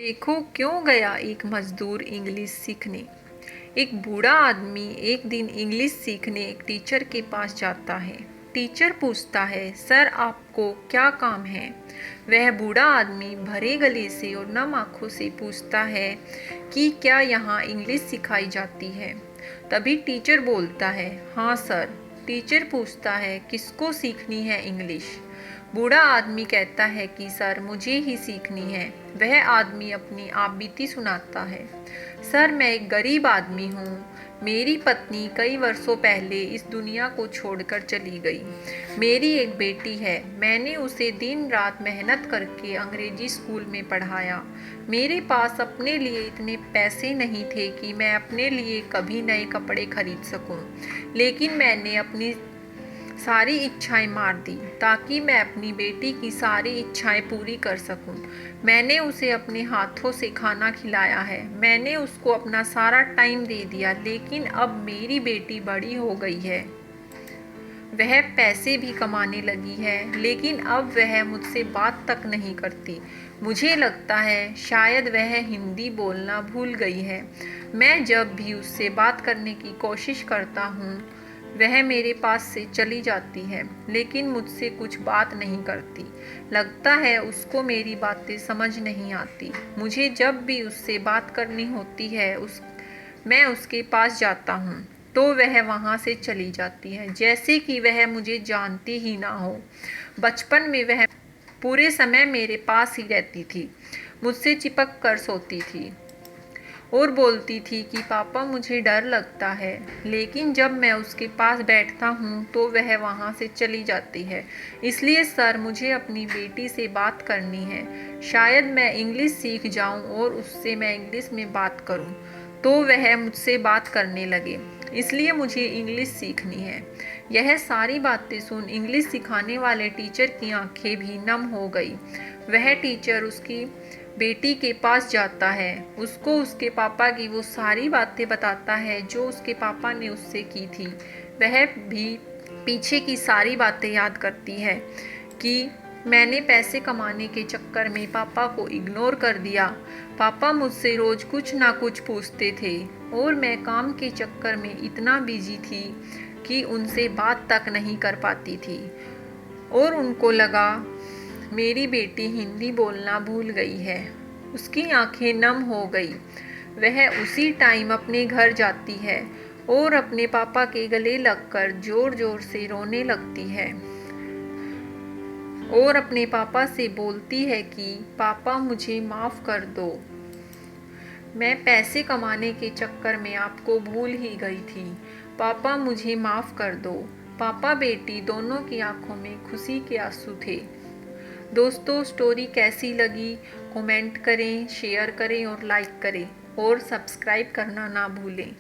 देखो क्यों गया एक मजदूर इंग्लिश सीखने। एक बूढ़ा आदमी एक दिन इंग्लिश सीखने एक टीचर के पास जाता है। टीचर पूछता है, सर आपको क्या काम है। वह बूढ़ा आदमी भरे गले से और नम आंखों से पूछता है कि क्या यहाँ इंग्लिश सिखाई जाती है। तभी टीचर बोलता है, हाँ सर। टीचर पूछता है, किसको सीखनी है इंग्लिश। बूढ़ा आदमी कहता है कि सर मुझे ही सीखनी है। वह आदमी अपनी आपबीती सुनाता है, सर मैं एक गरीब आदमी हूँ। मेरी पत्नी कई वर्षों पहले इस दुनिया को छोड़कर चली गई। मेरी एक बेटी है, मैंने उसे दिन रात मेहनत करके अंग्रेजी स्कूल में पढ़ाया। मेरे पास अपने लिए इतने पैसे नहीं थे कि मैं अपने लिए कभी नए कपड़े खरीद सकूं, लेकिन मैंने अपनी सारी इच्छाएं मार दी ताकि मैं अपनी बेटी की सारी इच्छाएं पूरी कर सकूं। मैंने उसे अपने हाथों से खाना खिलाया है, मैंने उसको अपना सारा टाइम दे दिया, लेकिन अब मेरी बेटी बड़ी हो गई है, वह पैसे भी कमाने लगी है, लेकिन अब वह मुझसे बात तक नहीं करती। मुझे लगता है शायद वह हिंदी बोलना भूल गई है। मैं जब भी उससे बात करने की कोशिश करता हूँ वह मेरे पास से चली जाती है, लेकिन मुझसे कुछ बात नहीं करती। लगता है उसको मेरी बातें समझ नहीं आती। मुझे जब भी उससे बात करनी होती है मैं उसके पास जाता हूँ तो वह वहाँ से चली जाती है, जैसे कि वह मुझे जानती ही ना हो। बचपन में वह पूरे समय मेरे पास ही रहती थी, मुझसे चिपक कर सोती थी और बोलती थी कि पापा मुझे डर लगता है, लेकिन जब मैं उसके पास बैठता हूँ तो वह वहाँ से चली जाती है। इसलिए सर मुझे अपनी बेटी से बात करनी है। शायद मैं इंग्लिश सीख जाऊँ और उससे मैं इंग्लिश में बात करूँ तो वह मुझसे बात करने लगे। इसलिए मुझे इंग्लिश सीखनी है। यह सारी बातें सुन इंग्लिश सिखाने वाले टीचर की आंखें भी नम हो गई। वह टीचर उसकी बेटी के पास जाता है, उसको उसके पापा की वो सारी बातें बताता है जो उसके पापा ने उससे की थी। वह भी पीछे की सारी बातें याद करती है कि मैंने पैसे कमाने के चक्कर में पापा को इग्नोर कर दिया। पापा मुझसे रोज कुछ ना कुछ पूछते थे और मैं काम के चक्कर में इतना बिजी थी कि उनसे बात तक नहीं कर पाती थी और उनको लगा मेरी बेटी हिंदी बोलना भूल गई है। उसकी आंखें नम हो गई। वह उसी टाइम अपने घर जाती है और अपने पापा के गले लगकर जोर जोर से रोने लगती है और अपने पापा से बोलती है कि पापा मुझे माफ़ कर दो, मैं पैसे कमाने के चक्कर में आपको भूल ही गई थी। पापा मुझे माफ़ कर दो। पापा बेटी दोनों की आंखों में खुशी के आंसू थे। दोस्तों स्टोरी कैसी लगी कमेंट करें, शेयर करें और लाइक करें और सब्सक्राइब करना ना भूलें।